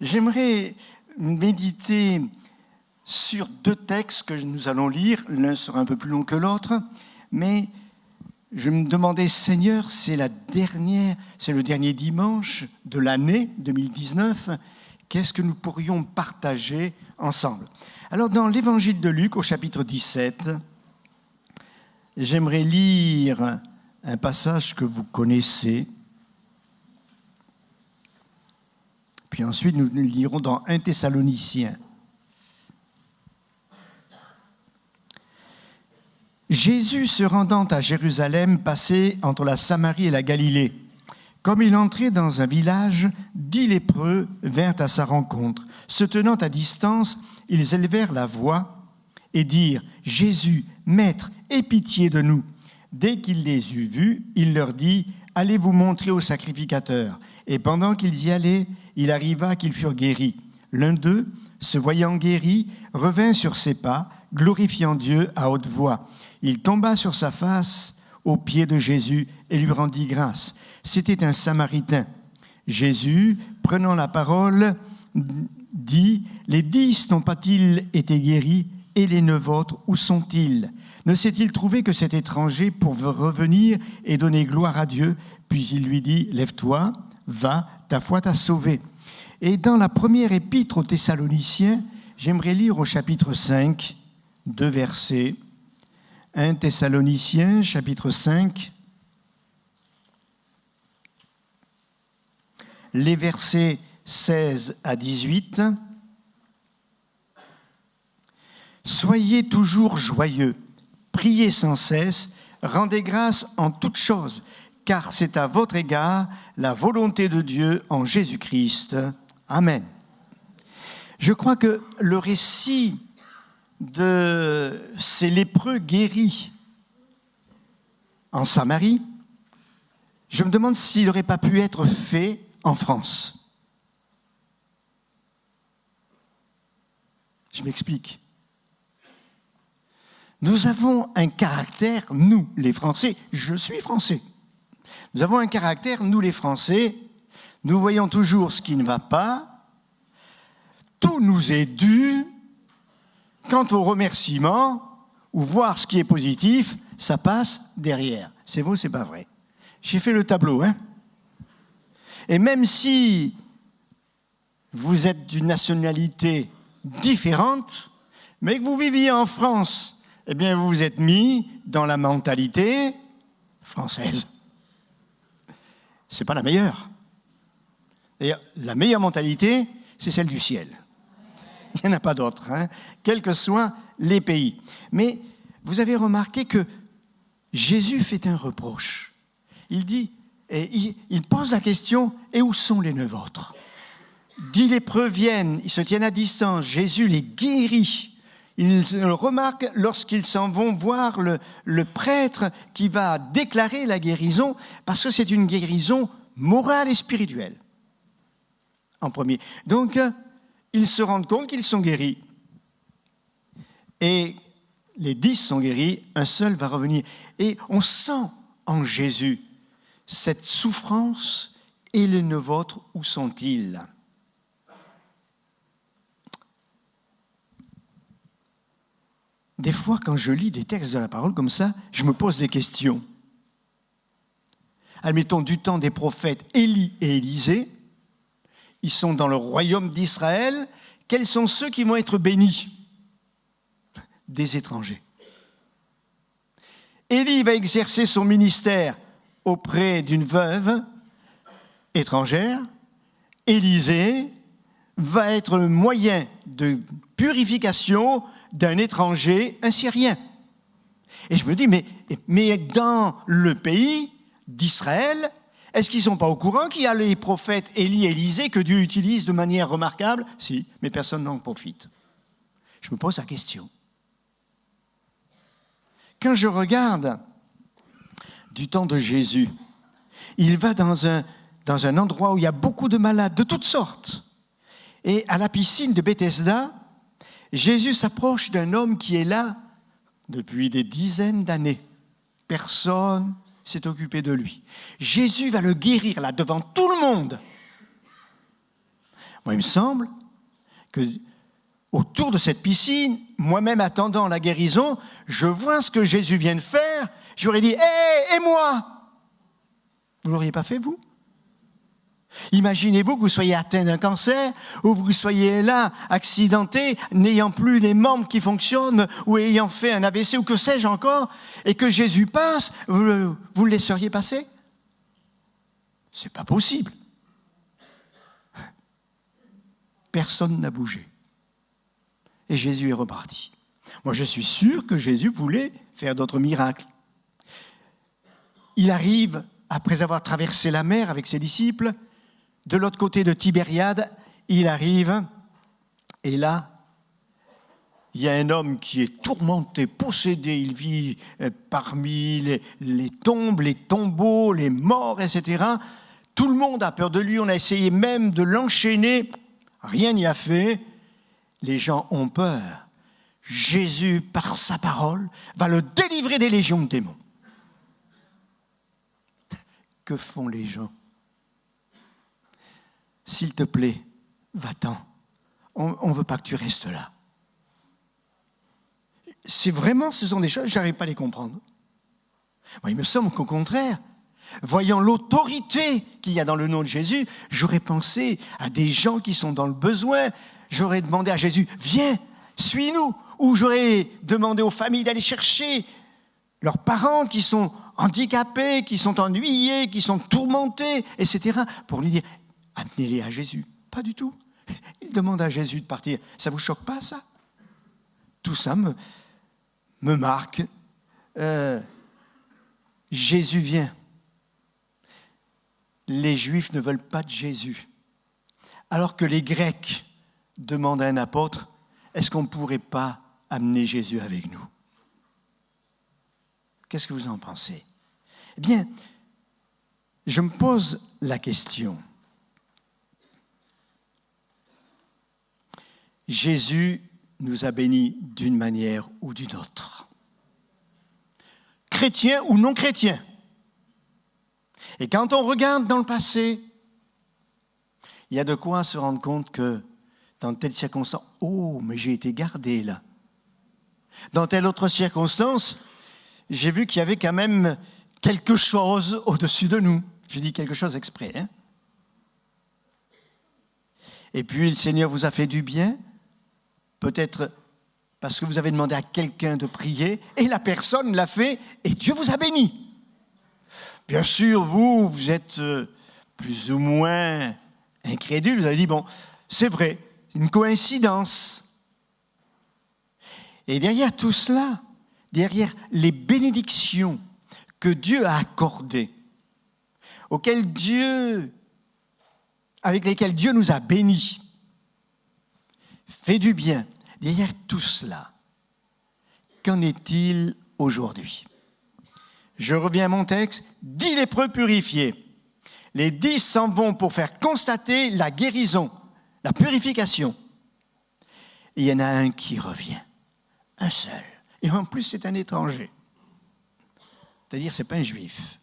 J'aimerais méditer sur deux textes que nous allons lire. L'un sera un peu plus long que l'autre, mais je me demandais, Seigneur, c'est le dernier dimanche de l'année 2019. Qu'est-ce que nous pourrions partager ensemble? Alors, dans l'Évangile de Luc, au chapitre 17, j'aimerais lire un passage que vous connaissez. Puis ensuite, nous lirons dans 1 Thessaloniciens. Jésus, se rendant à Jérusalem, passait entre la Samarie et la Galilée. Comme il entrait dans un village, 10 lépreux vinrent à sa rencontre. Se tenant à distance, ils élevèrent la voix et dirent « Jésus, Maître, aie pitié de nous !» Dès qu'il les eut vus, il leur dit « Allez vous montrer au sacrificateur. » Et pendant qu'ils y allaient, il arriva qu'ils furent guéris. L'un d'eux, se voyant guéri, revint sur ses pas, glorifiant Dieu à haute voix. Il tomba sur sa face aux pieds de Jésus et lui rendit grâce. C'était un Samaritain. Jésus, prenant la parole, dit « Les 10 n'ont pas-ils été guéris, et les 9 autres, où sont-ils ? Ne s'est-il trouvé que cet étranger pour revenir et donner gloire à Dieu ? Puis il lui dit « Lève-toi, va, ta foi t'a sauvé. » Et dans la première épître aux Thessaloniciens, j'aimerais lire au chapitre 5, 2 versets. 1 Thessaloniciens, chapitre 5, les versets 16 à 18. « Soyez toujours joyeux, priez sans cesse, rendez grâce en toutes choses, car c'est à votre égard la volonté de Dieu en Jésus-Christ. Amen. » Je crois que le récit de ces lépreux guéris en Samarie, je me demande s'il n'aurait pas pu être fait en France. Je m'explique. Nous avons un caractère, nous les Français, je suis français, nous avons un caractère, nous les Français, nous voyons toujours ce qui ne va pas, tout nous est dû. Quant au remerciement, ou voir ce qui est positif, ça passe derrière. C'est vrai ou c'est pas vrai? J'ai fait le tableau, hein? Et même si vous êtes d'une nationalité différente, mais que vous viviez en France, eh bien vous vous êtes mis dans la mentalité française. C'est pas la meilleure. D'ailleurs, la meilleure mentalité, c'est celle du ciel. Il n'y en a pas d'autre, hein, quels que soient les pays. Mais vous avez remarqué que Jésus fait un reproche. Il dit, et il pose la question, et où sont les 9 autres? 10 lépreux viennent, ils se tiennent à distance, Jésus les guérit. Ils le remarquent lorsqu'ils s'en vont voir le prêtre qui va déclarer la guérison, parce que c'est une guérison morale et spirituelle, en premier. Donc, ils se rendent compte qu'ils sont guéris. Et les 10 sont guéris, un seul va revenir. Et on sent en Jésus cette souffrance, et les 9 autres, où sont-ils? Des fois, quand je lis des textes de la parole comme ça, je me pose des questions. Admettons, du temps des prophètes Élie et Élisée, ils sont dans le royaume d'Israël. Quels sont ceux qui vont être bénis? Des étrangers. Élie va exercer son ministère auprès d'une veuve étrangère. Élisée va être le moyen de purification d'un étranger, un Syrien. Et je me dis, mais dans le pays d'Israël, est-ce qu'ils ne sont pas au courant qu'il y a les prophètes Élie et Élisée que Dieu utilise de manière remarquable? Si, mais personne n'en profite. Je me pose la question. Quand je regarde du temps de Jésus, il va dans un endroit où il y a beaucoup de malades, de toutes sortes. Et à la piscine de Bethesda, Jésus s'approche d'un homme qui est là depuis des dizaines d'années. Personne s'est occupé de lui. Jésus va le guérir là devant tout le monde. Moi, il me semble que autour de cette piscine, moi-même attendant la guérison, je vois ce que Jésus vient de faire. J'aurais dit, hé, et moi? Vous ne l'auriez pas fait, vous? Imaginez-vous que vous soyez atteint d'un cancer, ou que vous soyez là, accidenté, n'ayant plus les membres qui fonctionnent, ou ayant fait un AVC, ou que sais-je encore, et que Jésus passe, vous le laisseriez passer? C'est pas possible. Personne n'a bougé. Et Jésus est reparti. Moi, je suis sûr que Jésus voulait faire d'autres miracles. Il arrive, après avoir traversé la mer avec ses disciples, de l'autre côté de Tibériade, il arrive, et là, il y a un homme qui est tourmenté, possédé, il vit parmi les tombes, les tombeaux, les morts, etc. Tout le monde a peur de lui, on a essayé même de l'enchaîner, rien n'y a fait. Les gens ont peur. Jésus, par sa parole, va le délivrer des légions de démons. Que font les gens? S'il te plaît, va-t'en. On ne veut pas que tu restes là. C'est vraiment, ce sont des choses, je n'arrive pas à les comprendre. Moi, il me semble qu'au contraire, voyant l'autorité qu'il y a dans le nom de Jésus, j'aurais pensé à des gens qui sont dans le besoin. J'aurais demandé à Jésus, viens, suis-nous. Ou j'aurais demandé aux familles d'aller chercher leurs parents qui sont handicapés, qui sont ennuyés, qui sont tourmentés, etc. pour lui dire, amenez-les à Jésus. Pas du tout. Il demande à Jésus de partir. Ça ne vous choque pas, ça? Tout ça me marque. Jésus vient. Les Juifs ne veulent pas de Jésus. Alors que les Grecs demandent à un apôtre, est-ce qu'on ne pourrait pas amener Jésus avec nous? Qu'est-ce que vous en pensez? Eh bien, je me pose la question. Jésus nous a bénis d'une manière ou d'une autre. Chrétien ou non chrétien. Et quand on regarde dans le passé, il y a de quoi se rendre compte que dans telle circonstance, oh, mais j'ai été gardé là. Dans telle autre circonstance, j'ai vu qu'il y avait quand même quelque chose au-dessus de nous. Je dis quelque chose exprès. Hein? Et puis le Seigneur vous a fait du bien, peut-être parce que vous avez demandé à quelqu'un de prier, et la personne l'a fait, et Dieu vous a béni. Bien sûr, vous êtes plus ou moins incrédule, vous avez dit, bon, c'est vrai, c'est une coïncidence. Et derrière tout cela, derrière les bénédictions que Dieu a accordées, avec lesquelles Dieu nous a bénis, fait du bien, derrière tout cela, qu'en est-il aujourd'hui? Je reviens à mon texte, 10 lépreux purifiés. Les 10 s'en vont pour faire constater la guérison, la purification. Et il y en a un qui revient, un seul. Et en plus, c'est un étranger. C'est-à-dire, ce n'est pas un juif.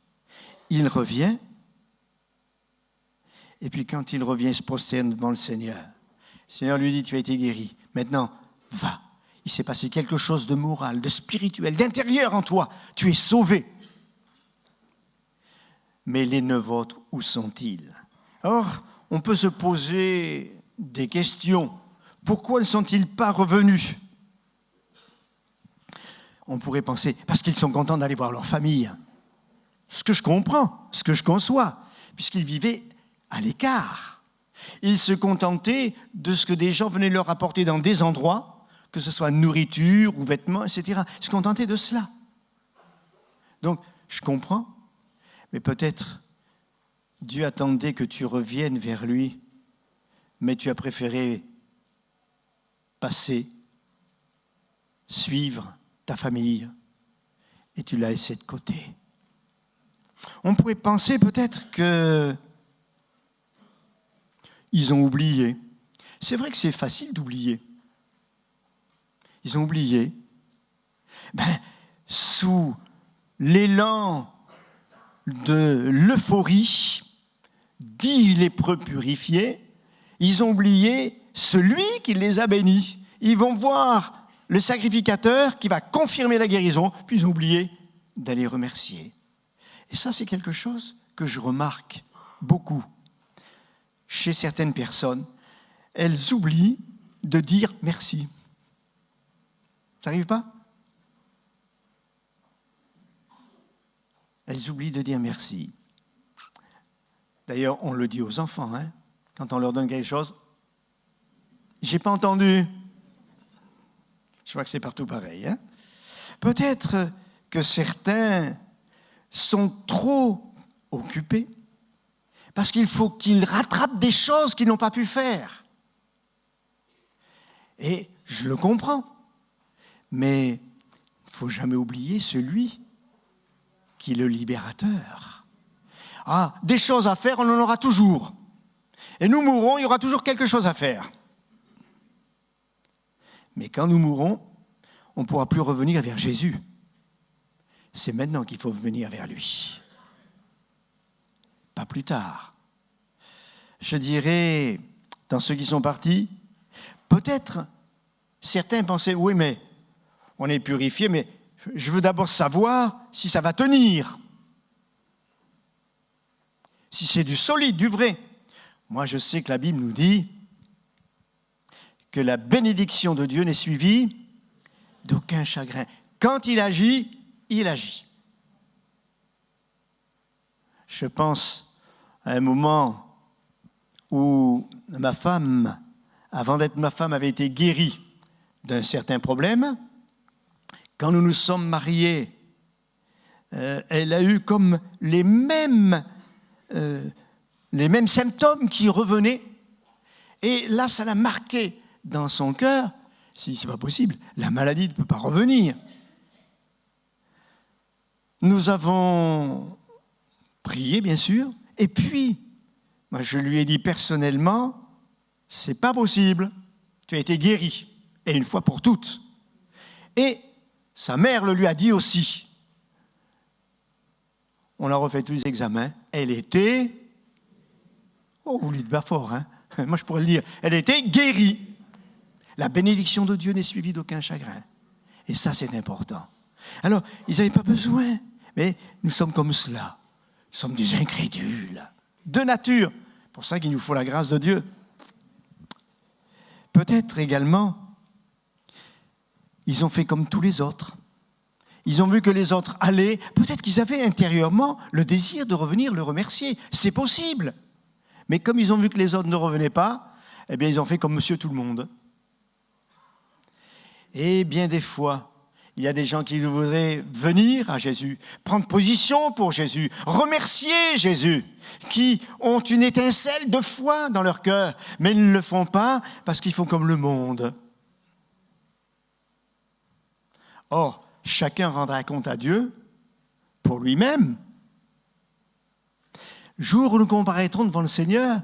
Il revient, et puis quand il revient, il se prosterne devant le Seigneur. Le Seigneur lui dit, tu as été guéri. Maintenant, va. Il s'est passé quelque chose de moral, de spirituel, d'intérieur en toi. Tu es sauvé. Mais les 9 autres, où sont-ils? Or, on peut se poser des questions. Pourquoi ne sont-ils pas revenus? On pourrait penser, parce qu'ils sont contents d'aller voir leur famille. Ce que je comprends, ce que je conçois, puisqu'ils vivaient à l'écart. Ils se contentaient de ce que des gens venaient leur apporter dans des endroits, que ce soit nourriture ou vêtements, etc. Ils se contentaient de cela. Donc, je comprends. Mais peut-être Dieu attendait que tu reviennes vers lui, mais tu as préféré passer, suivre ta famille, et tu l'as laissé de côté. On pourrait penser peut-être qu'ils ont oublié. C'est vrai que c'est facile d'oublier. Ils ont oublié. Sous l'élan de l'euphorie, 10 lépreux purifiés, ils ont oublié celui qui les a bénis. Ils vont voir le sacrificateur qui va confirmer la guérison, puis ils ont oublié d'aller remercier. Et ça, c'est quelque chose que je remarque beaucoup chez certaines personnes. Elles oublient de dire merci. Ça n'arrive pas ? Elles oublient de dire merci. D'ailleurs, on le dit aux enfants, hein, quand on leur donne quelque chose. J'ai pas entendu. Je vois que c'est partout pareil. Hein. Peut-être que certains sont trop occupés parce qu'il faut qu'ils rattrapent des choses qu'ils n'ont pas pu faire. Et je le comprends. Mais il ne faut jamais oublier celui qui est le libérateur. Ah, des choses à faire, on en aura toujours. Et nous mourrons, il y aura toujours quelque chose à faire. Mais quand nous mourrons, on ne pourra plus revenir vers Jésus. C'est maintenant qu'il faut venir vers lui. Pas plus tard. Je dirais, dans ceux qui sont partis, peut-être certains pensaient, oui, mais on est purifié, mais je veux d'abord savoir si ça va tenir. Si c'est du solide, du vrai. Moi, je sais que la Bible nous dit que la bénédiction de Dieu n'est suivie d'aucun chagrin. Quand il agit, il agit. Je pense à un moment où ma femme, avant d'être ma femme, avait été guérie d'un certain problème. Quand nous nous sommes mariés, elle a eu comme les mêmes symptômes qui revenaient. Et là, ça l'a marqué dans son cœur. Si c'est pas possible, la maladie ne peut pas revenir. Nous avons prié, bien sûr, et puis, moi, je lui ai dit personnellement, c'est pas possible, tu as été guéri, et une fois pour toutes. Et sa mère le lui a dit aussi. On a refait tous les examens, elle était, oh, vous le dites pas fort, hein? Moi je pourrais le dire, elle était guérie. La bénédiction de Dieu n'est suivie d'aucun chagrin. Et ça, c'est important. Alors, ils n'avaient pas besoin, mais nous sommes comme cela. Nous sommes des incrédules, de nature. C'est pour ça qu'il nous faut la grâce de Dieu. Peut-être également, ils ont fait comme tous les autres. Ils ont vu que les autres allaient. Peut-être qu'ils avaient intérieurement le désir de revenir le remercier. C'est possible. Mais comme ils ont vu que les autres ne revenaient pas, eh bien, ils ont fait comme monsieur tout le monde. Et bien des fois, il y a des gens qui voudraient venir à Jésus, prendre position pour Jésus, remercier Jésus, qui ont une étincelle de foi dans leur cœur, mais ils ne le font pas parce qu'ils font comme le monde. Or, chacun rendra compte à Dieu pour lui-même. Jour où nous comparaîtrons devant le Seigneur,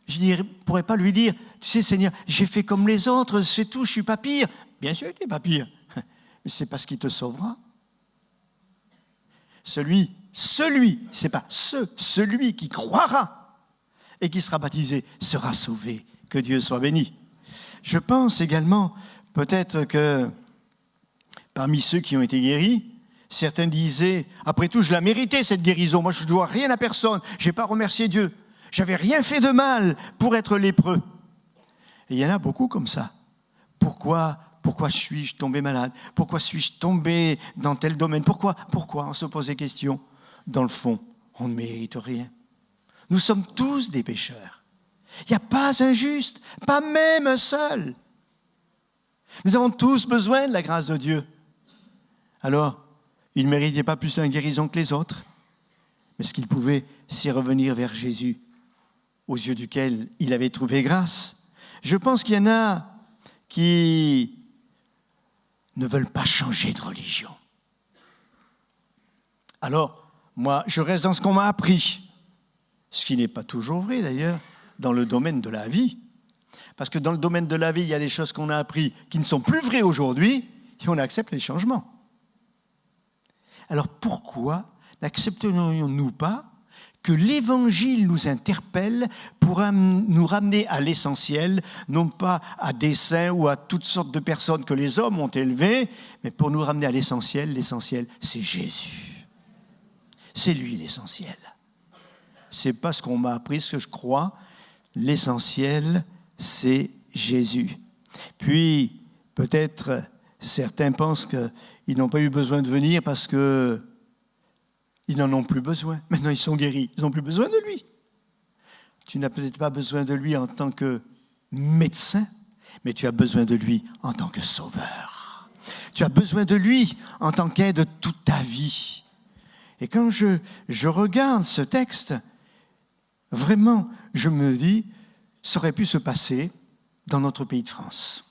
je ne pourrais pas lui dire, tu sais Seigneur, j'ai fait comme les autres, c'est tout, je ne suis pas pire. Bien sûr que tu n'es pas pire, mais c'est parce qu'il te sauvera. Celui qui croira et qui sera baptisé sera sauvé. Que Dieu soit béni. Je pense également, peut-être que parmi ceux qui ont été guéris, certains disaient, après tout, je l'ai mérité cette guérison, moi je ne dois rien à personne, je n'ai pas remercié Dieu, j'avais rien fait de mal pour être lépreux. Et il y en a beaucoup comme ça. Pourquoi suis-je tombé malade? Pourquoi suis-je tombé dans tel domaine? Pourquoi on se pose des questions? Dans le fond, on ne mérite rien. Nous sommes tous des pécheurs. Il n'y a pas un juste, pas même un seul. Nous avons tous besoin de la grâce de Dieu. Alors, il ne méritait pas plus une guérison que les autres, mais ce qu'il pouvait, c'est revenir vers Jésus, aux yeux duquel il avait trouvé grâce. Je pense qu'il y en a qui ne veulent pas changer de religion. Alors, moi, je reste dans ce qu'on m'a appris, ce qui n'est pas toujours vrai d'ailleurs, dans le domaine de la vie. Parce que dans le domaine de la vie, il y a des choses qu'on a apprises qui ne sont plus vraies aujourd'hui, et on accepte les changements. Alors pourquoi n'accepterions-nous pas que l'Évangile nous interpelle pour nous ramener à l'essentiel, non pas à des saints ou à toutes sortes de personnes que les hommes ont élevées, mais pour nous ramener à l'essentiel. L'essentiel, c'est Jésus. C'est lui l'essentiel. C'est pas ce qu'on m'a appris, ce que je crois. L'essentiel, c'est Jésus. Puis, peut-être, certains pensent qu'ils n'ont pas eu besoin de venir parce que ils n'en ont plus besoin. Maintenant, ils sont guéris. Ils n'ont plus besoin de lui. Tu n'as peut-être pas besoin de lui en tant que médecin, mais tu as besoin de lui en tant que sauveur. Tu as besoin de lui en tant qu'aide de toute ta vie. Et quand je regarde ce texte, vraiment, je me dis, ça aurait pu se passer dans notre pays de France.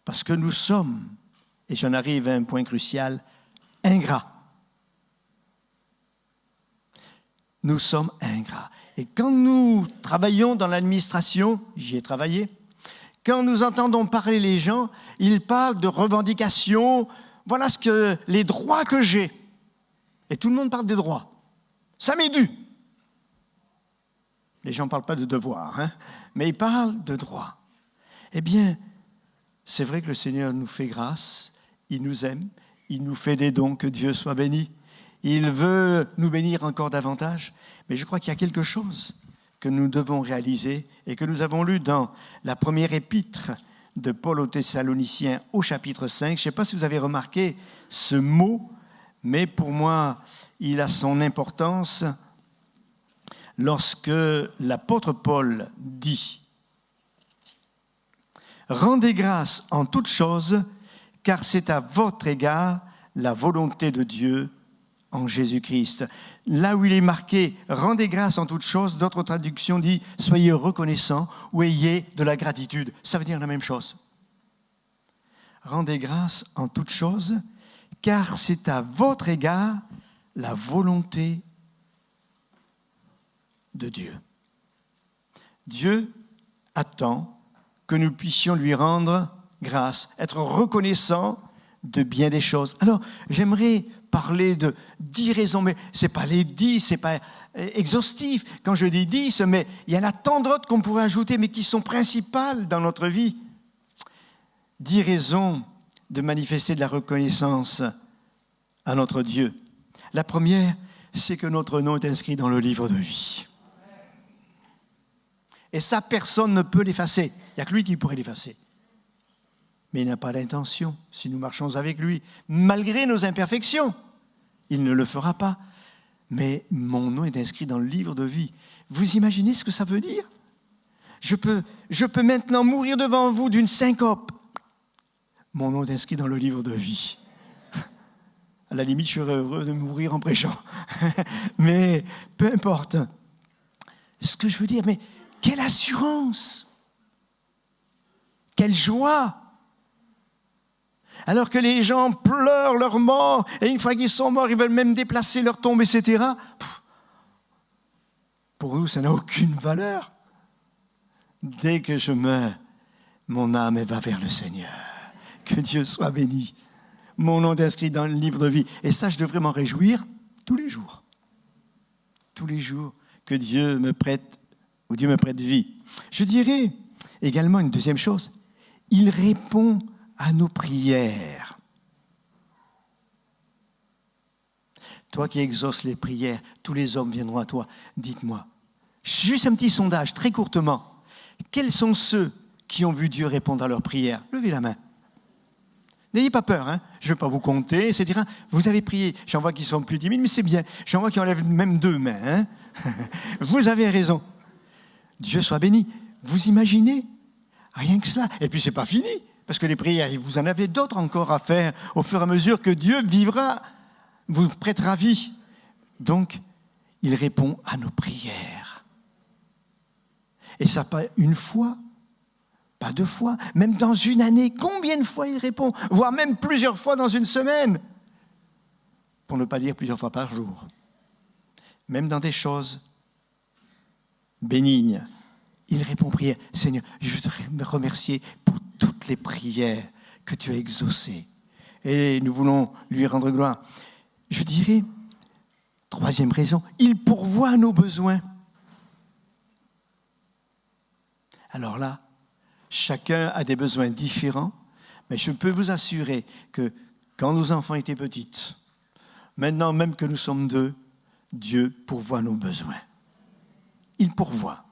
Parce que nous sommes, et j'en arrive à un point crucial, ingrats. Nous sommes ingrats. Et quand nous travaillons dans l'administration, j'y ai travaillé, quand nous entendons parler les gens, ils parlent de revendications, voilà les droits que j'ai. Et tout le monde parle des droits. Ça m'est dû. Les gens ne parlent pas de devoirs, hein, mais ils parlent de droits. Eh bien, c'est vrai que le Seigneur nous fait grâce, il nous aime, il nous fait des dons, que Dieu soit béni. Il veut nous bénir encore davantage. Mais je crois qu'il y a quelque chose que nous devons réaliser et que nous avons lu dans la première épître de Paul aux Thessaloniciens au chapitre 5. Je ne sais pas si vous avez remarqué ce mot, mais pour moi, il a son importance lorsque l'apôtre Paul dit « Rendez grâce en toutes choses, car c'est à votre égard la volonté de Dieu en Jésus-Christ. » Là où il est marqué « Rendez grâce en toutes choses », d'autres traductions disent « Soyez reconnaissants » ou « Ayez de la gratitude ». Ça veut dire la même chose. Rendez grâce en toutes choses, car c'est à votre égard la volonté de Dieu. Dieu attend que nous puissions lui rendre grâce, être reconnaissants de bien des choses. Alors, j'aimerais parler de 10 raisons, mais ce n'est pas les 10, ce n'est pas exhaustif. Quand je dis 10, mais il y en a tant d'autres qu'on pourrait ajouter, mais qui sont principales dans notre vie. 10 raisons de manifester de la reconnaissance à notre Dieu. La première, c'est que notre nom est inscrit dans le livre de vie. Et ça, personne ne peut l'effacer. Il n'y a que lui qui pourrait l'effacer. Mais il n'a pas l'intention, si nous marchons avec lui, malgré nos imperfections. Il ne le fera pas. Mais mon nom est inscrit dans le livre de vie. Vous imaginez ce que ça veut dire ? Je peux maintenant mourir devant vous d'une syncope. Mon nom est inscrit dans le livre de vie. À la limite, je serais heureux de mourir en prêchant. Mais peu importe. Ce que je veux dire, mais quelle assurance ! Quelle joie ! Alors que les gens pleurent leur mort, et une fois qu'ils sont morts, ils veulent même déplacer leur tombe, etc. Pour nous, ça n'a aucune valeur. Dès que je meurs, mon âme va vers le Seigneur. Que Dieu soit béni. Mon nom est inscrit dans le livre de vie. Et ça, je devrais m'en réjouir tous les jours. Tous les jours que Dieu me prête, ou Dieu me prête vie. Je dirais également une deuxième chose. Il répond à nos prières. Toi qui exauces les prières, tous les hommes viendront à toi. Dites-moi, juste un petit sondage, très courtement. Quels sont ceux qui ont vu Dieu répondre à leurs prières ? Levez la main. N'ayez pas peur, hein. Je ne vais pas vous compter, etc. Vous avez prié. J'en vois qui sont plus timides, mais c'est bien. J'en vois qui enlèvent même 2 mains. Hein. Vous avez raison. Dieu soit béni. Vous imaginez ? Rien que cela. Et puis, ce n'est pas fini. Parce que les prières, vous en avez d'autres encore à faire au fur et à mesure que Dieu vivra, vous prêtera vie. Donc, il répond à nos prières. Et ça pas une fois, pas 2 fois, même dans une année. Combien de fois il répond ? Voire même plusieurs fois dans une semaine. Pour ne pas dire plusieurs fois par jour. Même dans des choses bénignes. Il répond aux prières. Seigneur, je voudrais me remercier pour toutes les prières que tu as exaucées. Et nous voulons lui rendre gloire. Je dirais, Troisième raison, il pourvoit nos besoins. Alors là, chacun a des besoins différents, mais je peux vous assurer que quand nos enfants étaient petits, maintenant même que nous sommes 2, Dieu pourvoit nos besoins. Il pourvoit.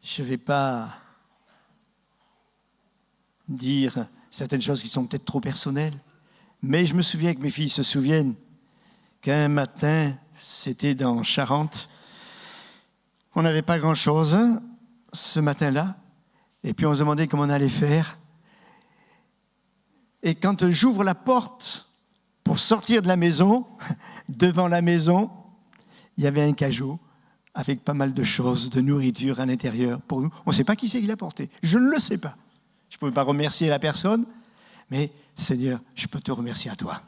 Je ne vais pas dire certaines choses qui sont peut-être trop personnelles, mais je me souviens que mes filles se souviennent qu'un matin, c'était dans Charente, on n'avait pas grand-chose ce matin-là, et puis on se demandait comment on allait faire. Et quand j'ouvre la porte pour sortir de la maison, devant la maison, il y avait un cajot avec pas mal de choses, de nourriture à l'intérieur pour nous. On ne sait pas qui c'est qui l'a porté. Je ne le sais pas. Je ne pouvais pas remercier la personne, mais Seigneur, je peux te remercier à toi.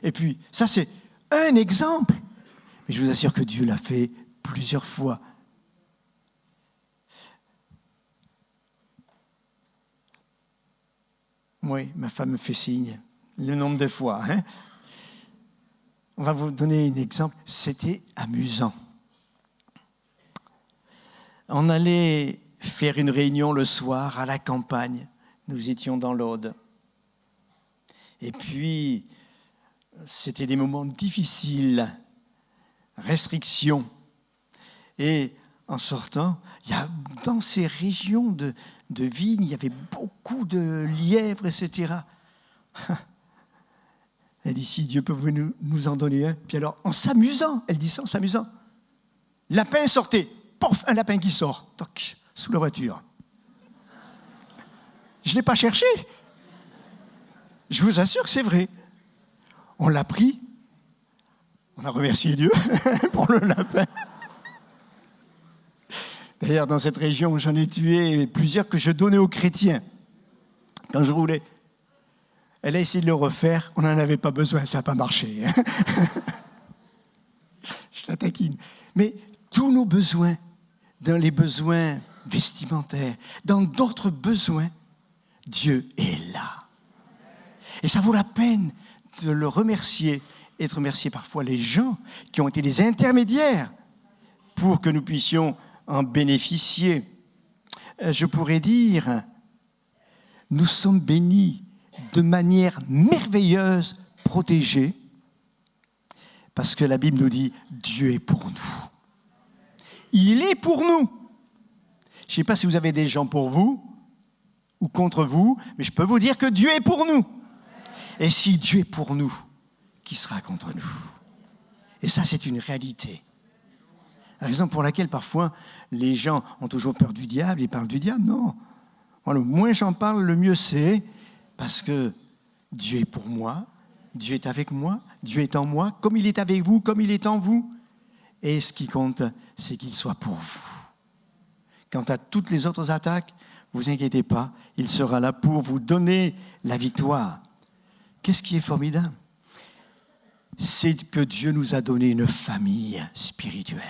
Et puis, ça c'est un exemple. Mais je vous assure que Dieu l'a fait plusieurs fois. Oui, ma femme me fait signe, le nombre de fois. Hein? On va vous donner un exemple. C'était amusant. On allait faire une réunion le soir à la campagne. Nous étions dans l'Aude. Et puis, c'était des moments difficiles, restrictions. Et en sortant, dans ces régions de vignes, il y avait beaucoup de lièvres, etc. Elle dit, si Dieu peut nous en donner un. Puis alors, en s'amusant, elle dit ça en s'amusant. Lapin sortait. Pof, un lapin qui sort. Toc, sous la voiture. Je ne l'ai pas cherché. Je vous assure que c'est vrai. On l'a pris. On a remercié Dieu pour le lapin. D'ailleurs, dans cette région, j'en ai tué plusieurs que je donnais aux chrétiens quand je roulais. Elle a essayé de le refaire, on n'en avait pas besoin, ça n'a pas marché. Je la taquine. Mais tous nos besoins, dans les besoins vestimentaires, dans d'autres besoins, Dieu est là. Et ça vaut la peine de le remercier et de remercier parfois les gens qui ont été les intermédiaires pour que nous puissions en bénéficier. Je pourrais dire, nous sommes bénis de manière merveilleuse, protégés, parce que la Bible nous dit, Dieu est pour nous. Il est pour nous. Je ne sais pas si vous avez des gens pour vous ou contre vous, mais je peux vous dire que Dieu est pour nous. Et si Dieu est pour nous, qui sera contre nous? Et ça, c'est une réalité. La raison pour laquelle, parfois, les gens ont toujours peur du diable, ils parlent du diable, non. Moi, le moins j'en parle, le mieux c'est, parce que Dieu est pour moi, Dieu est avec moi, Dieu est en moi, comme il est avec vous, comme il est en vous. Et ce qui compte, c'est qu'il soit pour vous. Quant à toutes les autres attaques, ne vous inquiétez pas, il sera là pour vous donner la victoire. Qu'est-ce qui est formidable? C'est que Dieu nous a donné une famille spirituelle.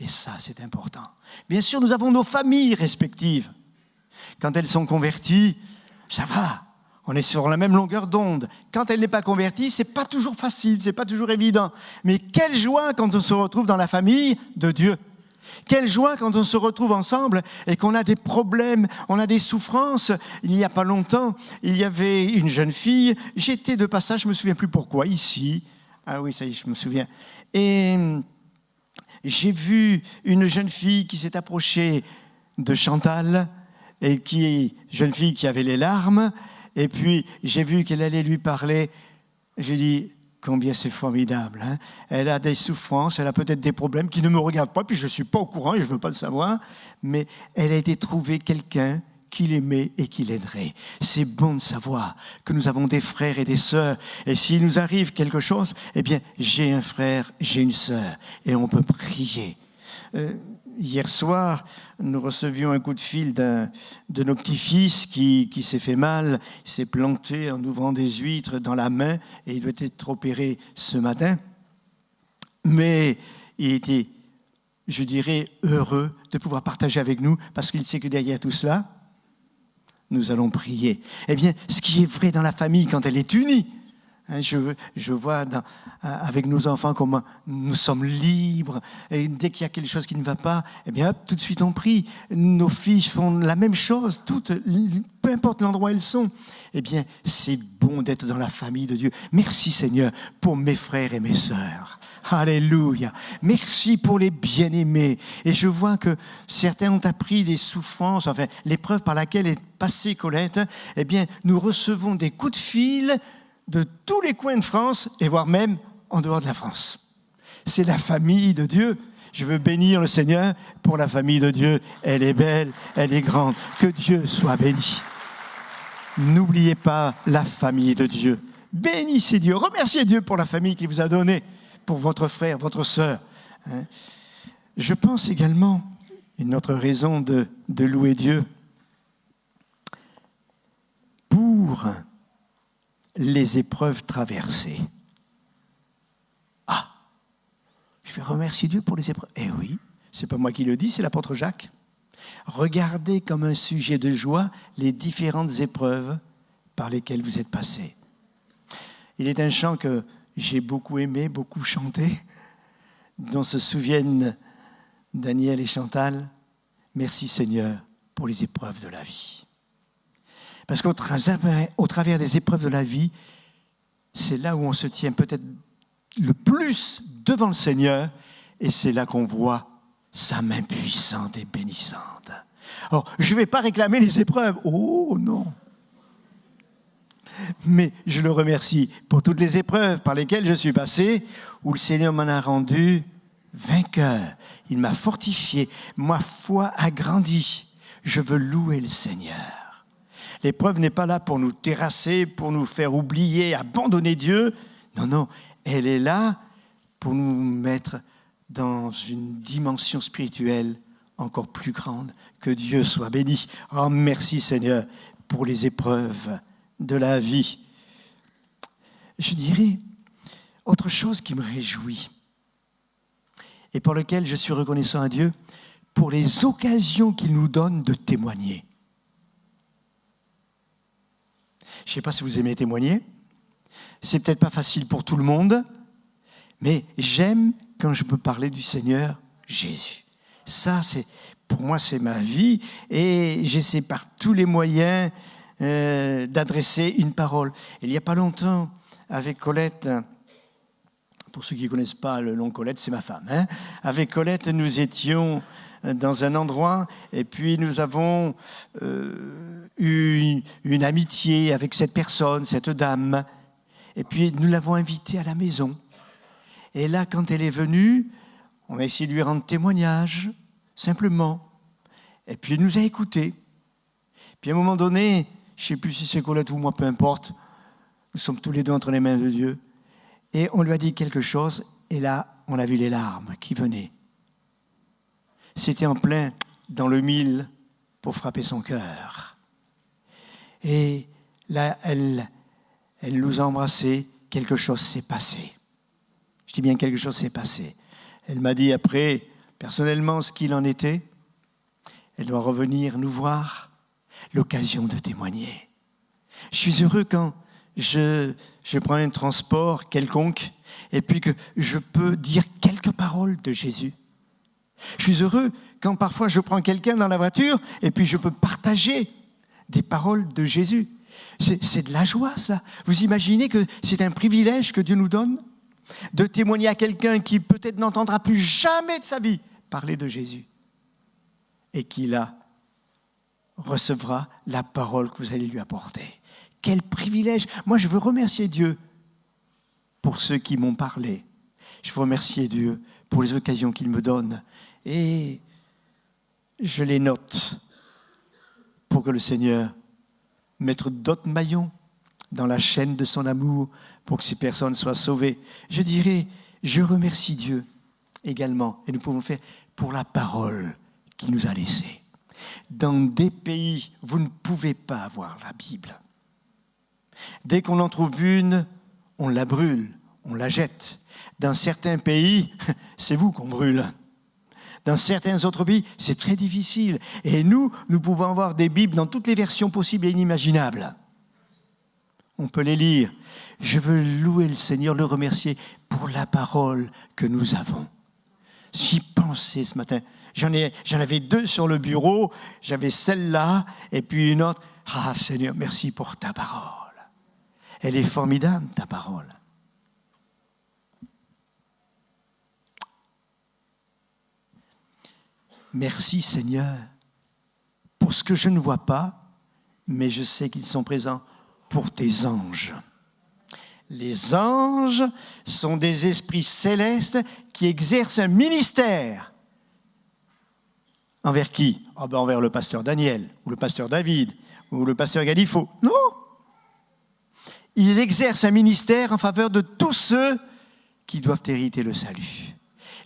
Et ça, c'est important. Bien sûr, nous avons nos familles respectives. Quand elles sont converties, ça va. On est sur la même longueur d'onde. Quand elle n'est pas convertie, c'est pas toujours facile, c'est pas toujours évident. Mais quelle joie quand on se retrouve dans la famille de Dieu. Quelle joie quand on se retrouve ensemble et qu'on a des problèmes, on a des souffrances. Il n'y a pas longtemps, il y avait une jeune fille, j'étais de passage, je ne me souviens plus pourquoi, ici. Ah oui, ça y est, je me souviens. Et j'ai vu une jeune fille qui s'est approchée de Chantal, et jeune fille qui avait les larmes, et puis j'ai vu qu'elle allait lui parler. J'ai dit, combien c'est formidable. Hein? Elle a des souffrances, elle a peut-être des problèmes qui ne me regardent pas, puis je ne suis pas au courant et je ne veux pas le savoir, mais elle a été trouver quelqu'un qui l'aimait et qui l'aiderait. C'est bon de savoir que nous avons des frères et des sœurs, et s'il nous arrive quelque chose, eh bien, j'ai un frère, j'ai une sœur, et on peut prier. Hier soir, nous recevions un coup de fil de nos petits-fils qui s'est fait mal. Il s'est planté en ouvrant des huîtres dans la main et il doit être opéré ce matin. Mais il était, je dirais, heureux de pouvoir partager avec nous parce qu'il sait que derrière tout cela, nous allons prier. Eh bien, ce qui est vrai dans la famille quand elle est unie, je vois avec nos enfants comment nous sommes libres. Et dès qu'il y a quelque chose qui ne va pas, eh bien, hop, tout de suite on prie. Nos filles font la même chose, peu importe l'endroit où elles sont. Eh bien, c'est bon d'être dans la famille de Dieu. Merci Seigneur pour mes frères et mes sœurs. Alléluia. Merci pour les bien-aimés. Et je vois que certains ont appris des souffrances, enfin, l'épreuve par laquelle est passée Colette. Eh bien, nous recevons des coups de fil de tous les coins de France, et voire même en dehors de la France. C'est la famille de Dieu. Je veux bénir le Seigneur pour la famille de Dieu. Elle est belle, elle est grande. Que Dieu soit béni. N'oubliez pas la famille de Dieu. Bénissez Dieu. Remerciez Dieu pour la famille qu'il vous a donnée, pour votre frère, votre sœur. Je pense également, une autre raison de louer Dieu, pour les épreuves traversées. Ah, je vais remercier Dieu pour les épreuves. Eh oui, c'est pas moi qui le dis, c'est l'apôtre Jacques. Regardez comme un sujet de joie les différentes épreuves par lesquelles vous êtes passés. Il est un chant que j'ai beaucoup aimé, beaucoup chanté, dont se souviennent Daniel et Chantal. Merci Seigneur pour les épreuves de la vie. Parce qu'au travers des épreuves de la vie, c'est là où on se tient peut-être le plus devant le Seigneur, et c'est là qu'on voit sa main puissante et bénissante. Alors, je ne vais pas réclamer les épreuves. Oh non! Mais je le remercie pour toutes les épreuves par lesquelles je suis passé, où le Seigneur m'en a rendu vainqueur. Il m'a fortifié, ma foi a grandi. Je veux louer le Seigneur. L'épreuve n'est pas là pour nous terrasser, pour nous faire oublier, abandonner Dieu. Non, non, elle est là pour nous mettre dans une dimension spirituelle encore plus grande. Que Dieu soit béni. Oh, merci Seigneur pour les épreuves de la vie. Je dirais autre chose qui me réjouit et pour lequel je suis reconnaissant à Dieu, pour les occasions qu'il nous donne de témoigner. Je ne sais pas si vous aimez témoigner. C'est peut-être pas facile pour tout le monde, mais j'aime quand je peux parler du Seigneur Jésus. Ça, pour moi, c'est ma vie, et j'essaie par tous les moyens d'adresser une parole. Et il n'y a pas longtemps, avec Colette, pour ceux qui ne connaissent pas le nom Colette, c'est ma femme. Avec Colette, nous étions dans un endroit, et puis nous avons eu une amitié avec cette personne, cette dame, et puis nous l'avons invitée à la maison. Et là, quand elle est venue, on a essayé de lui rendre témoignage, simplement, et puis elle nous a écoutés. Puis à un moment donné, je ne sais plus si c'est Colette ou moi, peu importe, nous sommes tous les deux entre les mains de Dieu, et on lui a dit quelque chose, et là, on a vu les larmes qui venaient. C'était en plein dans le mille pour frapper son cœur. Et là, elle nous a embrassés, quelque chose s'est passé. Je dis bien quelque chose s'est passé. Elle m'a dit après, personnellement, ce qu'il en était. Elle doit revenir nous voir, l'occasion de témoigner. Je suis heureux quand je prends un transport quelconque et puis que je peux dire quelques paroles de Jésus. Je suis heureux quand parfois je prends quelqu'un dans la voiture et puis je peux partager des paroles de Jésus. C'est de la joie, ça. Vous imaginez que c'est un privilège que Dieu nous donne de témoigner à quelqu'un qui peut-être n'entendra plus jamais de sa vie parler de Jésus et qui là recevra la parole que vous allez lui apporter. Quel privilège! Moi, je veux remercier Dieu pour ceux qui m'ont parlé. Je veux remercier Dieu pour les occasions qu'il me donne. Et je les note pour que le Seigneur mette d'autres maillons dans la chaîne de son amour pour que ces personnes soient sauvées. Je dirais, je remercie Dieu également, et nous pouvons le faire pour la parole qu'il nous a laissée. Dans des pays, vous ne pouvez pas avoir la Bible. Dès qu'on en trouve une, on la brûle, on la jette. Dans certains pays, c'est vous qu'on brûle. Dans certains autres pays, c'est très difficile. Et nous pouvons avoir des Bibles dans toutes les versions possibles et inimaginables. On peut les lire. Je veux louer le Seigneur, le remercier pour la parole que nous avons. J'y pensais ce matin. J'en avais 2 sur le bureau. J'avais celle-là et puis une autre. Ah Seigneur, merci pour ta parole. Elle est formidable, ta parole. Merci Seigneur pour ce que je ne vois pas, mais je sais qu'ils sont présents pour tes anges. Les anges sont des esprits célestes qui exercent un ministère. Envers qui ? Envers le pasteur Daniel, ou le pasteur David, ou le pasteur Galifo. Non ! Il exerce un ministère en faveur de tous ceux qui doivent hériter le salut.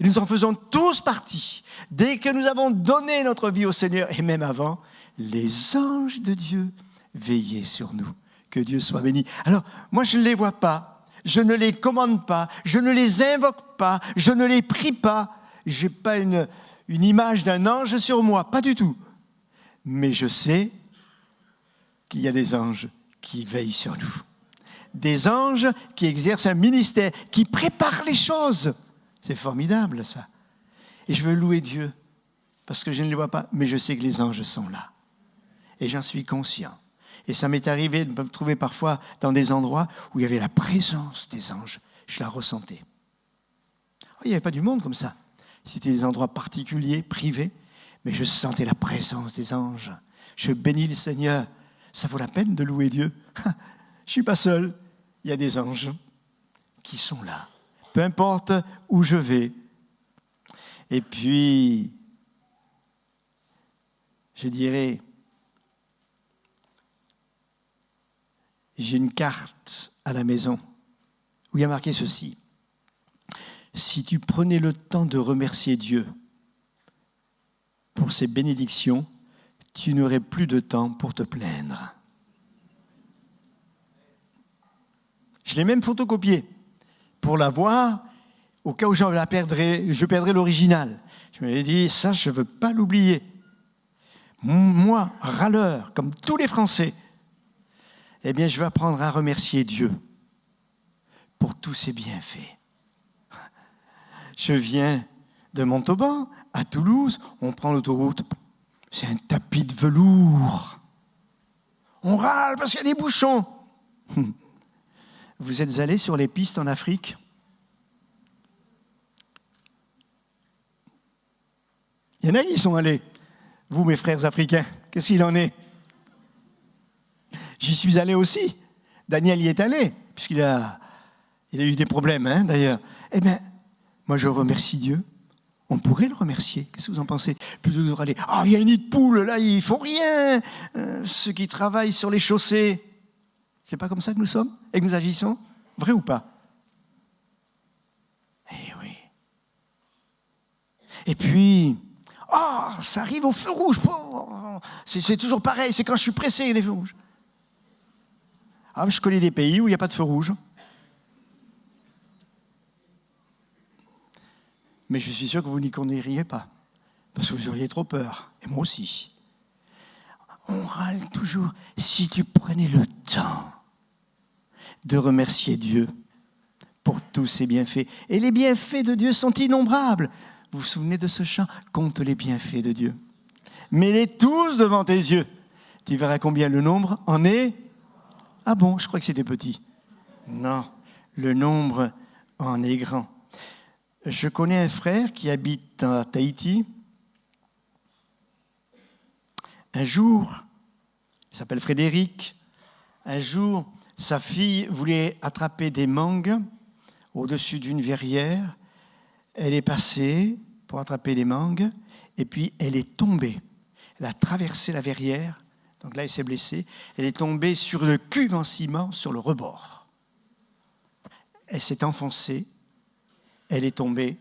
Et nous en faisons tous partie. Dès que nous avons donné notre vie au Seigneur, et même avant, les anges de Dieu veillaient sur nous. Que Dieu soit béni. Alors, moi, je ne les vois pas, je ne les commande pas, je ne les invoque pas, je ne les prie pas. Je n'ai pas une image d'un ange sur moi, pas du tout. Mais je sais qu'il y a des anges qui veillent sur nous. Des anges qui exercent un ministère, qui préparent les choses. C'est formidable, ça. Et je veux louer Dieu, parce que je ne les vois pas, mais je sais que les anges sont là. Et j'en suis conscient. Et ça m'est arrivé de me trouver parfois dans des endroits où il y avait la présence des anges. Je la ressentais. Il n'y avait pas du monde comme ça. C'était des endroits particuliers, privés, mais je sentais la présence des anges. Je bénis le Seigneur. Ça vaut la peine de louer Dieu. Je ne suis pas seul. Il y a des anges qui sont là. Peu importe où je vais. Et puis, je dirais, j'ai une carte à la maison où il y a marqué ceci. Si tu prenais le temps de remercier Dieu pour ses bénédictions, tu n'aurais plus de temps pour te plaindre. Je l'ai même photocopié pour la voir, au cas où je perdrais l'original. Je me suis dit, ça, je ne veux pas l'oublier. Moi, râleur, comme tous les Français, eh bien, je vais apprendre à remercier Dieu pour tous ses bienfaits. Je viens de Montauban à Toulouse, on prend l'autoroute, c'est un tapis de velours. On râle parce qu'il y a des bouchons. Vous êtes allés sur les pistes en Afrique ? Il y en a qui y sont allés. Vous, mes frères africains, qu'est-ce qu'il en est ? J'y suis allé aussi. Daniel y est allé, puisqu'il a eu des problèmes, d'ailleurs. Eh bien, moi, je remercie Dieu. On pourrait le remercier. Qu'est-ce que vous en pensez ? Plutôt que de râler, il y a un nid de poule, là, ils ne font rien. Ceux qui travaillent sur les chaussées. C'est pas comme ça que nous sommes et que nous agissons ? Vrai ou pas ? Eh oui. Et puis, ça arrive au feu rouge. C'est toujours pareil, c'est quand je suis pressé, les feux rouges. Je connais des pays où il n'y a pas de feu rouge. Mais je suis sûr que vous n'y connaîtriez pas, parce que vous auriez trop peur, et moi aussi. On râle toujours. Si tu prenais le temps de remercier Dieu pour tous ses bienfaits, et les bienfaits de Dieu sont innombrables. Vous vous souvenez de ce chant ? Compte les bienfaits de Dieu. Mets-les tous devant tes yeux. Tu verras combien le nombre en est. Ah bon, je crois que c'était petit. Non, le nombre en est grand. Je connais un frère qui habite à Tahiti. Un jour, il s'appelle Frédéric, un jour, sa fille voulait attraper des mangues au-dessus d'une verrière. Elle est passée pour attraper les mangues et puis elle est tombée. Elle a traversé la verrière, donc là elle s'est blessée. Elle est tombée sur le cuve en ciment sur le rebord. Elle s'est enfoncée. Elle est tombée,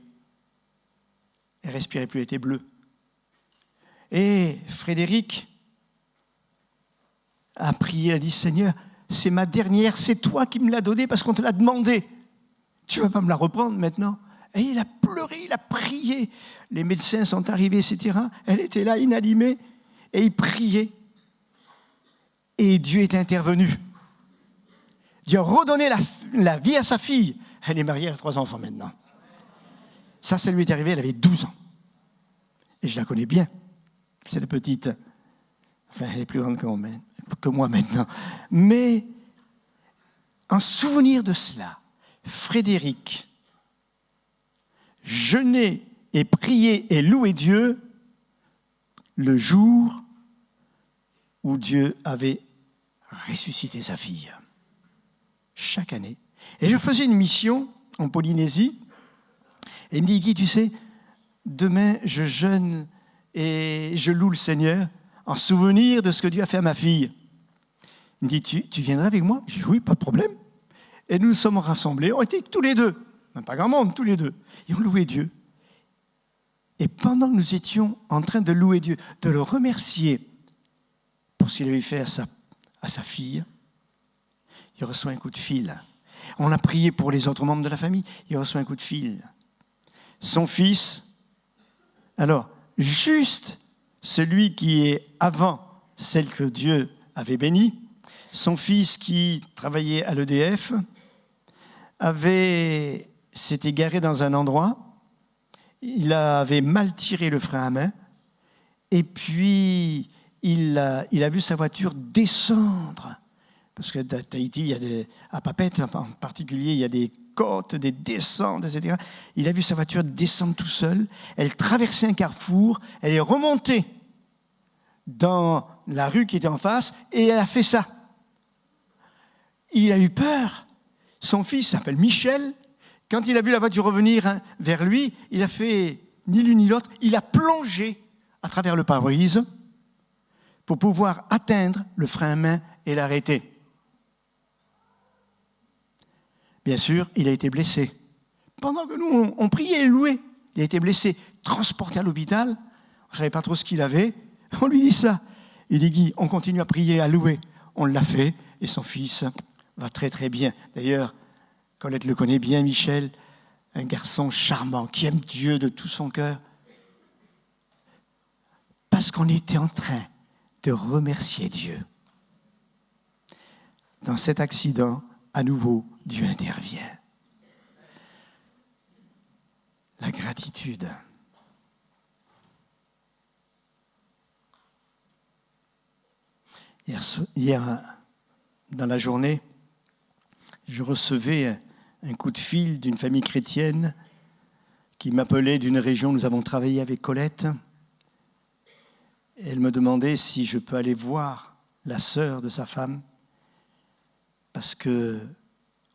elle ne respirait plus, elle était bleue. Et Frédéric a prié, a dit, Seigneur, c'est ma dernière, c'est toi qui me l'as donnée parce qu'on te l'a demandé. Tu ne vas pas me la reprendre maintenant ? Et il a pleuré, il a prié. Les médecins sont arrivés, etc. Elle était là, inanimée, et il priait. Et Dieu est intervenu. Dieu a redonné la vie à sa fille. Elle est mariée, elle a 3 enfants maintenant. Ça lui est arrivé, elle avait 12 ans. Et je la connais bien. C'est la petite. Enfin, elle est plus grande que moi maintenant. Mais en souvenir de cela, Frédéric jeûnait et priait et louait Dieu le jour où Dieu avait ressuscité sa fille. Chaque année. Et je faisais une mission en Polynésie. Et il me dit, Guy, tu sais, demain, je jeûne et je loue le Seigneur en souvenir de ce que Dieu a fait à ma fille. Il me dit, tu viendras avec moi? Je dis, oui, pas de problème. Et nous nous sommes rassemblés, on était tous les deux, même pas grand monde, tous les deux. Et on louait Dieu. Et pendant que nous étions en train de louer Dieu, de le remercier pour ce qu'il avait fait à sa fille, il reçoit un coup de fil. On a prié pour les autres membres de la famille, il reçoit un coup de fil. Son fils, alors, juste celui qui est avant celle que Dieu avait bénie, son fils qui travaillait à l'EDF, s'était garé dans un endroit, il avait mal tiré le frein à main, et puis il a vu sa voiture descendre. Parce que à Tahiti, à Papeete en particulier, il y a des côtes, des descentes, etc. Il a vu sa voiture descendre tout seul. Elle traversait un carrefour. Elle est remontée dans la rue qui était en face et elle a fait ça. Il a eu peur. Son fils s'appelle Michel. Quand il a vu la voiture revenir vers lui, il a fait ni l'une ni l'autre. Il a plongé à travers le pare-brise pour pouvoir atteindre le frein à main et l'arrêter. Bien sûr, il a été blessé. Pendant que nous, on priait et louait, il a été blessé, transporté à l'hôpital. On ne savait pas trop ce qu'il avait. On lui dit ça. Il dit, Guy, on continue à prier, à louer. On l'a fait et son fils va très très bien. D'ailleurs, Colette le connaît bien, Michel, un garçon charmant qui aime Dieu de tout son cœur. Parce qu'on était en train de remercier Dieu. Dans cet accident, à nouveau, Dieu intervient. La gratitude. Hier, dans la journée, je recevais un coup de fil d'une famille chrétienne qui m'appelait d'une région où nous avons travaillé avec Colette. Elle me demandait si je peux aller voir la sœur de sa femme parce qu'on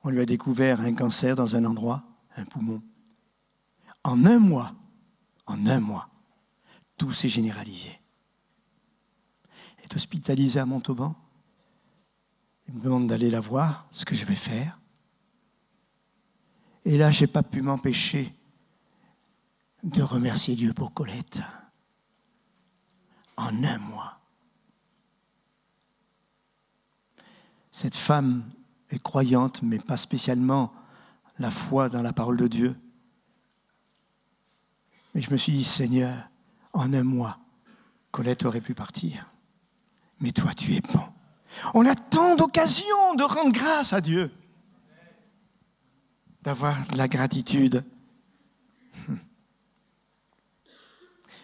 lui a découvert un cancer dans un endroit, un poumon. En un mois, tout s'est généralisé. Elle est hospitalisée à Montauban. Il me demande d'aller la voir, ce que je vais faire. Et là, je n'ai pas pu m'empêcher de remercier Dieu pour Colette. En un mois. Cette femme est croyante, mais pas spécialement la foi dans la parole de Dieu. Mais je me suis dit, Seigneur, en un mois, Colette aurait pu partir. Mais toi, tu es bon. On a tant d'occasions de rendre grâce à Dieu, d'avoir de la gratitude.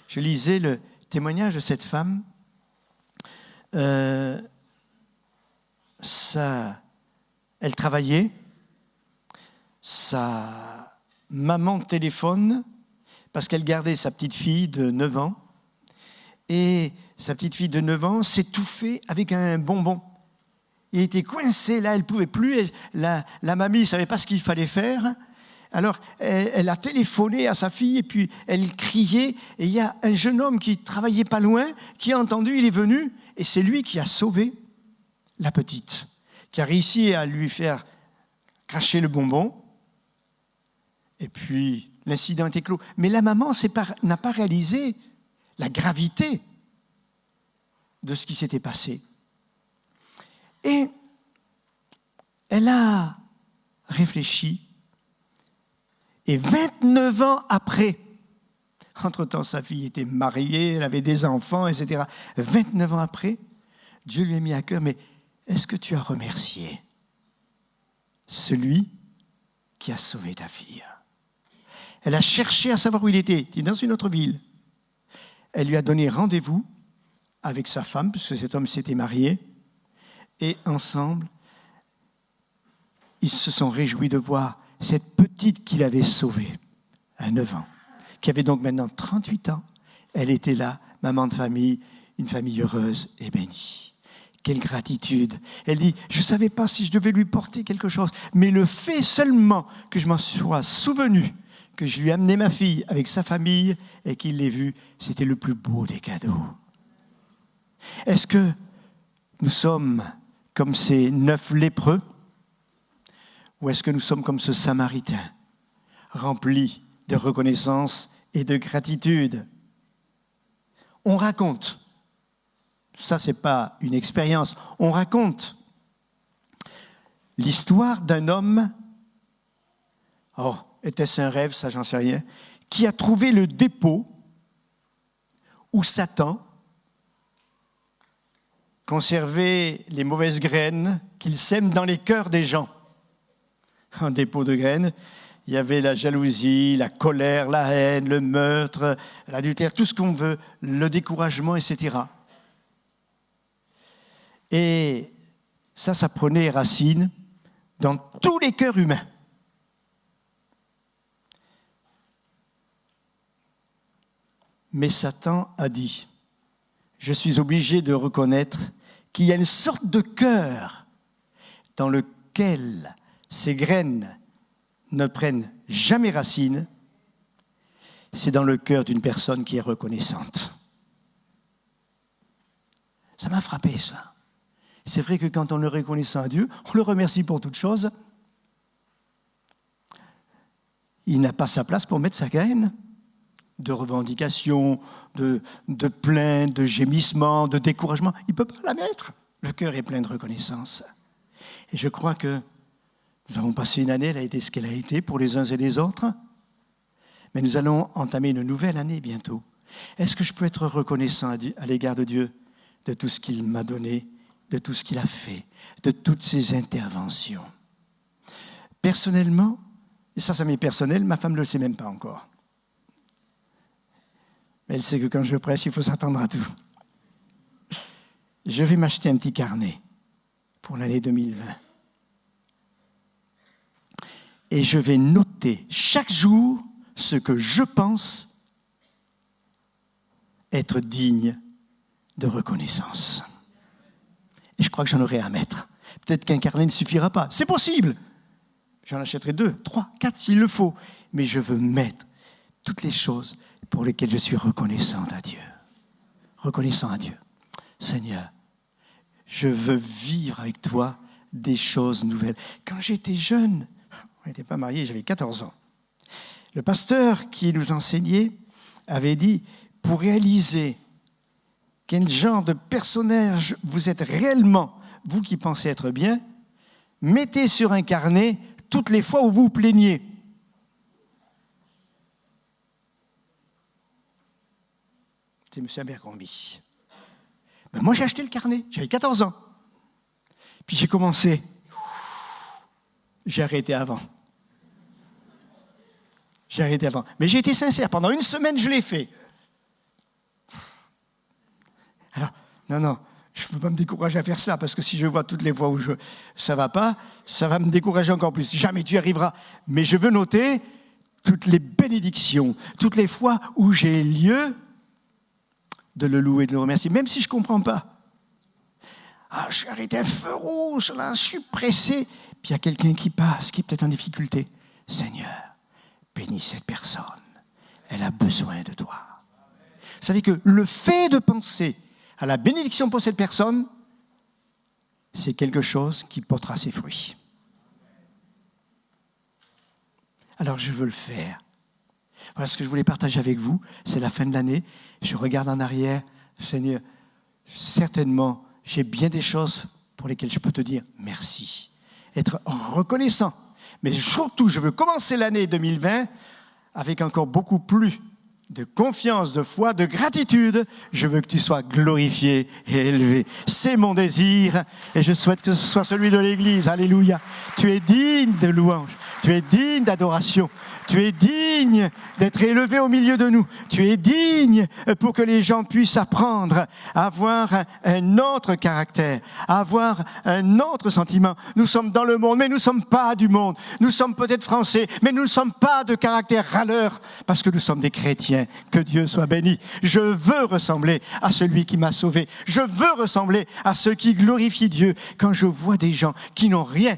Je lisais le témoignage de cette femme. Elle travaillait. Sa maman téléphone parce qu'elle gardait sa petite fille de 9 ans. Et sa petite fille de 9 ans s'étouffait avec un bonbon. Il était coincé là, elle ne pouvait plus. La mamie ne savait pas ce qu'il fallait faire. Alors, elle a téléphoné à sa fille et puis elle criait. Et il y a un jeune homme qui travaillait pas loin, qui a entendu, il est venu. Et c'est lui qui a sauvé la petite, qui a réussi à lui faire cracher le bonbon. Et puis, l'incident était clos. Mais la maman n'a pas réalisé la gravité de ce qui s'était passé. Et elle a réfléchi Et 29 ans après, entre-temps sa fille était mariée, elle avait des enfants, etc. 29 ans après, Dieu lui a mis à cœur, mais est-ce que tu as remercié celui qui a sauvé ta fille? Elle a cherché à savoir où il était dans une autre ville. Elle lui a donné rendez-vous avec sa femme, puisque cet homme s'était marié, et ensemble, ils se sont réjouis de voir cette petite qu'il avait sauvée à 9 ans, qui avait donc maintenant 38 ans. Elle était là, maman de famille, une famille heureuse et bénie. Quelle gratitude! Elle dit, je ne savais pas si je devais lui porter quelque chose, mais le fait seulement que je m'en sois souvenu, que je lui ai amené ma fille avec sa famille et qu'il l'ait vue, c'était le plus beau des cadeaux. Est-ce que nous sommes comme ces 9 lépreux ou est-ce que nous sommes comme ce Samaritain, rempli de reconnaissance et de gratitude? On raconte, ça c'est pas une expérience, on raconte l'histoire d'un homme, était-ce un rêve, ça j'en sais rien, qui a trouvé le dépôt où Satan conservait les mauvaises graines qu'il sème dans les cœurs des gens. Un dépôt de graines, il y avait la jalousie, la colère, la haine, le meurtre, l'adultère, tout ce qu'on veut, le découragement, etc. Et ça prenait racine dans tous les cœurs humains. Mais Satan a dit, je suis obligé de reconnaître qu'il y a une sorte de cœur dans lequel ces graines ne prennent jamais racine, c'est dans le cœur d'une personne qui est reconnaissante. Ça m'a frappé, ça. C'est vrai que quand on est reconnaissant à Dieu, on le remercie pour toutes choses. Il n'a pas sa place pour mettre sa graine de revendication, de plainte, de gémissement, de découragement. Il ne peut pas la mettre. Le cœur est plein de reconnaissance. Et je crois que nous avons passé une année, elle a été ce qu'elle a été pour les uns et les autres. Mais nous allons entamer une nouvelle année bientôt. Est-ce que je peux être reconnaissant à l'égard de Dieu, de tout ce qu'il m'a donné, de tout ce qu'il a fait, de toutes ses interventions? Personnellement, et ça m'est personnel, ma femme ne le sait même pas encore. Mais elle sait que quand je prêche, il faut s'attendre à tout. Je vais m'acheter un petit carnet pour l'année 2020. Et je vais noter chaque jour ce que je pense être digne de reconnaissance. Et je crois que j'en aurai à mettre. Peut-être qu'un carnet ne suffira pas. C'est possible. J'en achèterai 2, 3, 4 s'il le faut. Mais je veux mettre toutes les choses pour lesquelles je suis reconnaissant à Dieu. Reconnaissant à Dieu. Seigneur, je veux vivre avec toi des choses nouvelles. Quand j'étais jeune, on n'était pas mariés, j'avais 14 ans. Le pasteur qui nous enseignait avait dit, pour réaliser quel genre de personnage vous êtes réellement, vous qui pensez être bien, mettez sur un carnet toutes les fois où vous vous plaignez. C'est M. Abercrombie. Ben moi, j'ai acheté le carnet, j'avais 14 ans. Puis j'ai commencé. J'ai arrêté avant. Mais j'ai été sincère, pendant une semaine, je l'ai fait. Alors, non, je ne veux pas me décourager à faire ça, parce que si je vois toutes les fois où ça ne va pas, ça va me décourager encore plus. Jamais tu y arriveras. Mais je veux noter toutes les bénédictions, toutes les fois où j'ai lieu de le louer, de le remercier, même si je ne comprends pas. Je suis arrêté à un feu rouge, là, je suis pressé. Puis il y a quelqu'un qui passe, qui est peut-être en difficulté. Seigneur, bénis cette personne. Elle a besoin de toi. Vous savez que le fait de penser à la bénédiction pour cette personne, c'est quelque chose qui portera ses fruits. Alors je veux le faire. Voilà ce que je voulais partager avec vous. C'est la fin de l'année. Je regarde en arrière. Seigneur, certainement, j'ai bien des choses pour lesquelles je peux te dire merci. Être reconnaissant. Mais surtout, je veux commencer l'année 2020 avec encore beaucoup plus de confiance, de foi, de gratitude. Je veux que tu sois glorifié et élevé. C'est mon désir et je souhaite que ce soit celui de l'Église. Alléluia. Tu es digne de louange. Tu es digne d'adoration. Tu es digne d'être élevé au milieu de nous. Tu es digne pour que les gens puissent apprendre à avoir un autre caractère, à avoir un autre sentiment. Nous sommes dans le monde, mais nous ne sommes pas du monde. Nous sommes peut-être français, mais nous ne sommes pas de caractère râleur, parce que nous sommes des chrétiens. Que Dieu soit béni. Je veux ressembler à celui qui m'a sauvé. Je veux ressembler à ceux qui glorifient Dieu. Quand je vois des gens qui n'ont rien,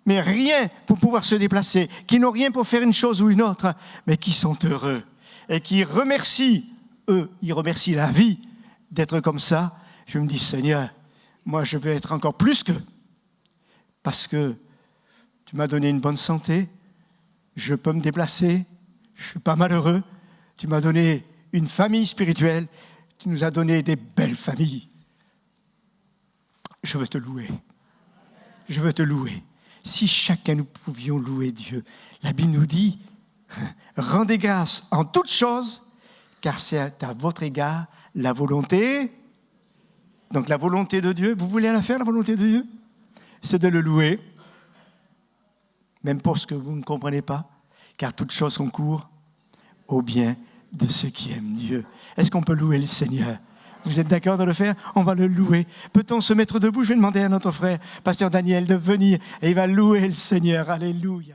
mais rien pour pouvoir se déplacer, qui n'ont rien pour faire une chose ou une autre, mais qui sont heureux et qui remercient, ils remercient la vie d'être comme ça, je me dis, Seigneur, moi je veux être encore plus qu'eux, parce que tu m'as donné une bonne santé, je peux me déplacer, je ne suis pas malheureux, tu m'as donné une famille spirituelle, tu nous as donné des belles familles. Je veux te louer. Je veux te louer. Si chacun nous pouvions louer Dieu, la Bible nous dit, rendez grâce en toutes choses, car c'est à votre égard la volonté. Donc la volonté de Dieu, vous voulez la faire, la volonté de Dieu? C'est de le louer, même pour ce que vous ne comprenez pas, car toutes choses concourent au bien de ceux qui aiment Dieu. Est-ce qu'on peut louer le Seigneur? Vous êtes d'accord de le faire? On va le louer. Peut-on se mettre debout? Je vais demander à notre frère, pasteur Daniel, de venir et il va louer le Seigneur. Alléluia.